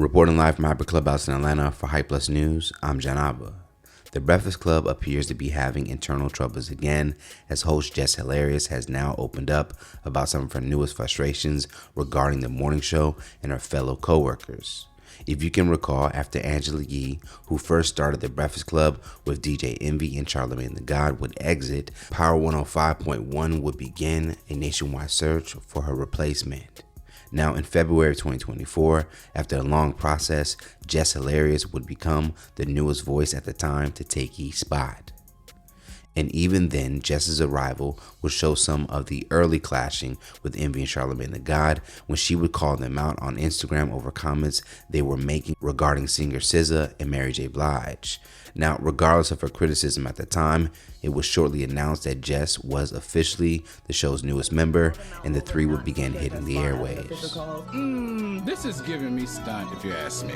Reporting live from Hyper Clubhouse in Atlanta for Hype Plus News, I'm Janaba. The Breakfast Club appears to be having internal troubles again, as host Jess Hilarious has now opened up about some of her newest frustrations regarding the morning show and her fellow co-workers. If you can recall, after Angela Yee, who first started the Breakfast Club with DJ Envy and Charlamagne the God, would exit, Power 105.1 would begin a nationwide search for her replacement. Now, in February 2024, after a long process, Jess Hilarious would become the newest voice at the time to take Yee's spot. And even then, Jess's arrival would show some of the early clashing with Envy and Charlamagne the God when she would call them out on Instagram over comments they were making regarding singer SZA and Mary J. Blige. Now, regardless of her criticism at the time, it was shortly announced that Jess was officially the show's newest member, and the three would begin hitting the airwaves. This is giving me stunt, if you ask me.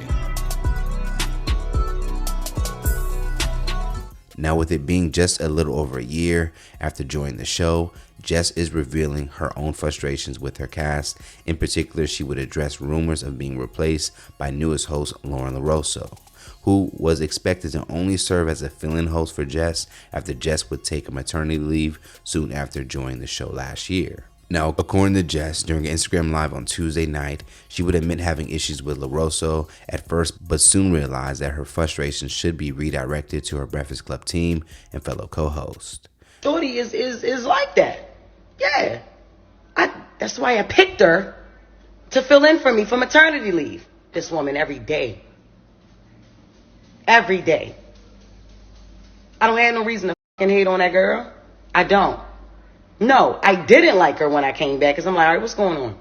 Now, with it being just a little over a year after joining the show, Jess is revealing her own frustrations with her cast. In particular, she would address rumors of being replaced by newest host Lauren LaRosso, who was expected to only serve as a fill-in host for Jess after Jess would take a maternity leave soon after joining the show last year. Now, according to Jess, during Instagram Live on Tuesday night, she would admit having issues with LaRosso at first, but soon realized that her frustrations should be redirected to her Breakfast Club team and fellow co-host. Shorty is like that. Yeah. That's why I picked her to fill in for me for maternity leave. This woman every day. Every day. I don't have no reason to fucking hate on that girl. I don't. No, I didn't like her when I came back because I'm like, all right, what's going on?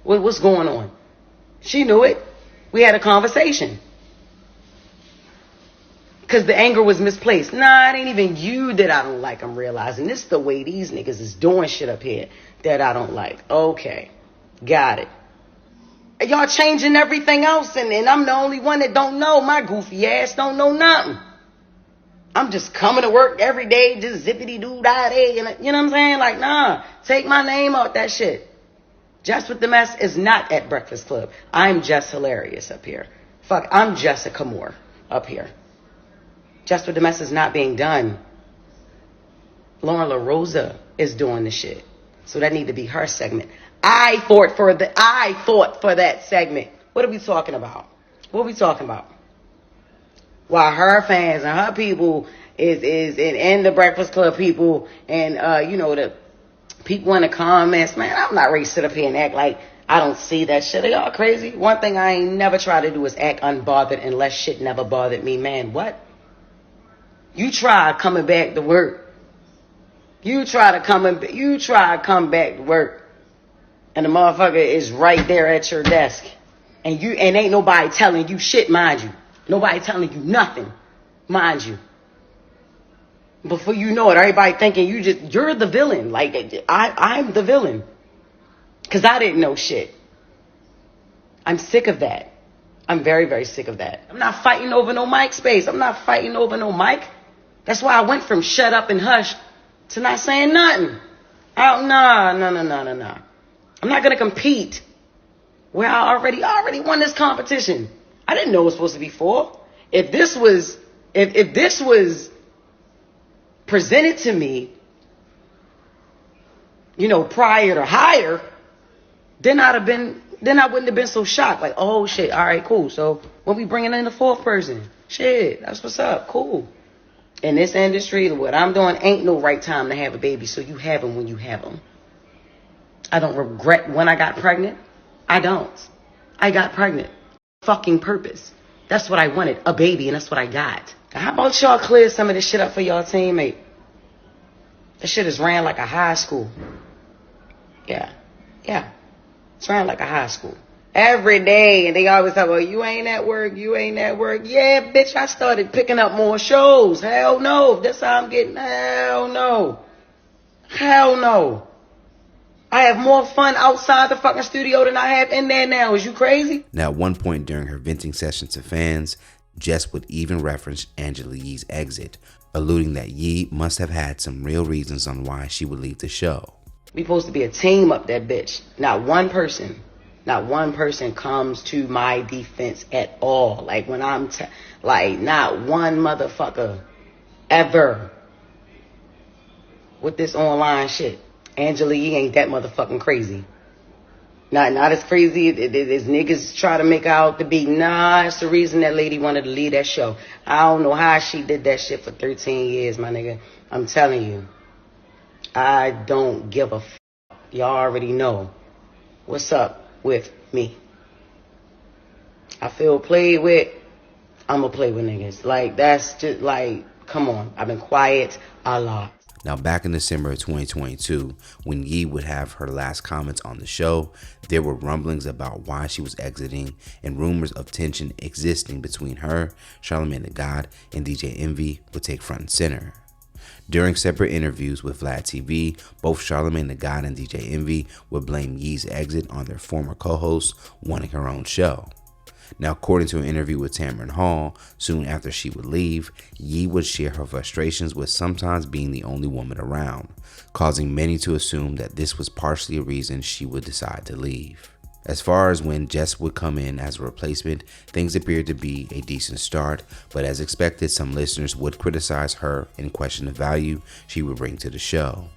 What's going on? She knew it. We had a conversation. Because the anger was misplaced. Nah, it ain't even you that I don't like. I'm realizing this is the way these niggas is doing shit up here that I don't like. Okay, got it. Y'all changing everything else and I'm the only one that don't know. My goofy ass don't know nothing. I'm just coming to work every day, just zippity-doo-dah-day, you know what I'm saying? Like, nah, take my name out that shit. Jess with the Mess is not at Breakfast Club. I'm Jess Hilarious up here. Fuck, I'm Jessica Moore up here. Jess with the Mess is not being done. Lauren LaRosa is doing the shit. So that need to be her segment. I fought for that segment. What are we talking about? What are we talking about? While her fans and her people and the Breakfast Club people and the people in the comments, man, I'm not ready to sit up here and act like I don't see that shit. Are y'all crazy? One thing I ain't never try to do is act unbothered unless shit never bothered me, man. What? You try coming back to work. You try to come back to work, and the motherfucker is right there at your desk, and ain't nobody telling you shit, mind you. Nobody telling you nothing, mind you. Before you know it, everybody thinking you're the villain. Like, I'm the villain. Because I didn't know shit. I'm sick of that. I'm very, very sick of that. I'm not fighting over no mic space. I'm not fighting over no mic. That's why I went from shut up and hush to not saying nothing. No. I'm not going to compete where I already won this competition. I didn't know it was supposed to be 4. If this was presented to me, prior to hire, then I wouldn't have been so shocked. Like, oh shit, all right, cool. So when we bringing in the 4th person, shit, that's what's up, cool. In this industry, what I'm doing ain't no right time to have a baby. So you have them when you have them. I don't regret when I got pregnant. I don't. I got pregnant. Fucking purpose. That's what I wanted, a baby, and that's what I got. How about y'all clear some of this shit up for y'all teammate? This shit is ran like a high school. Yeah. It's ran like a high school. Every day, and they always talk about, you ain't at work. Yeah, bitch, I started picking up more shows. Hell no. That's how I'm getting. Hell no. I have more fun outside the fucking studio than I have in there now. Is you crazy? Now, at one point during her venting session to fans, Jess would even reference Angela Yee's exit, alluding that Yee must have had some real reasons on why she would leave the show. We supposed to be a team up that bitch. Not one person. Not one person comes to my defense at all. Like when like not one motherfucker ever with this online shit. Angela Yee ain't that motherfucking crazy. Not as crazy as niggas try to make out to be. Nah, it's the reason that lady wanted to leave that show. I don't know how she did that shit for 13 years, my nigga. I'm telling you. I don't give a f***. Y'all already know what's up with me. I feel played with. I'ma play with niggas. Like, that's just like, come on. I've been quiet a lot. Now, back in December of 2022, when Yee would have her last comments on the show, there were rumblings about why she was exiting and rumors of tension existing between her, Charlamagne the God, and DJ Envy would take front and center. During separate interviews with Vlad TV, both Charlamagne the God and DJ Envy would blame Yee's exit on their former co-host wanting her own show. Now, according to an interview with Tamron Hall, soon after she would leave, Yee would share her frustrations with sometimes being the only woman around, causing many to assume that this was partially a reason she would decide to leave. As far as when Jess would come in as a replacement, things appeared to be a decent start, but as expected, some listeners would criticize her and question the value she would bring to the show.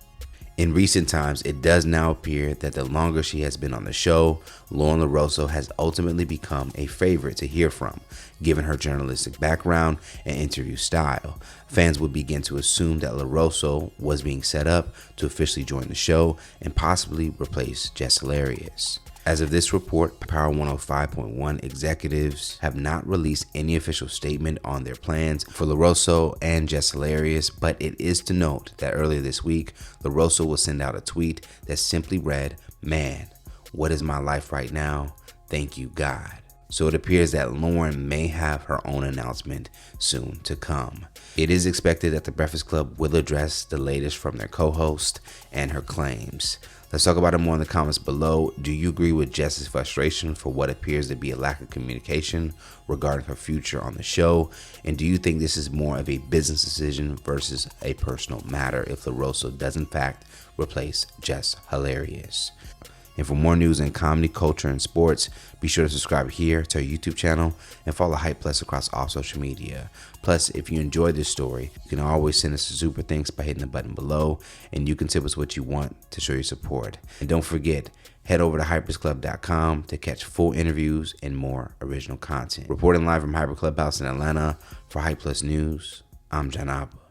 In recent times, it does now appear that the longer she has been on the show, Lauren LaRosso has ultimately become a favorite to hear from, given her journalistic background and interview style. Fans would begin to assume that LaRosso was being set up to officially join the show and possibly replace Jess Hilarious. As of this report, Power 105.1 executives have not released any official statement on their plans for LaRosso and Jess Hilarious, but it is to note that earlier this week, LaRosso will send out a tweet that simply read, "Man, what is my life right now? Thank you, God." So it appears that Lauren may have her own announcement soon to come. It is expected that the Breakfast Club will address the latest from their co-host and her claims. Let's talk about it more in the comments below. Do you agree with Jess's frustration for what appears to be a lack of communication regarding her future on the show? And do you think this is more of a business decision versus a personal matter if LaRosso does in fact replace Jess Hilarious? And for more news in comedy, culture, and sports, be sure to subscribe here to our YouTube channel and follow Hype Plus across all social media. Plus, if you enjoyed this story, you can always send us a super thanks by hitting the button below, and you can tip us what you want to show your support. And don't forget, head over to hypersclub.com to catch full interviews and more original content. Reporting live from Hyper Clubhouse in Atlanta for Hype Plus News, I'm John Abba.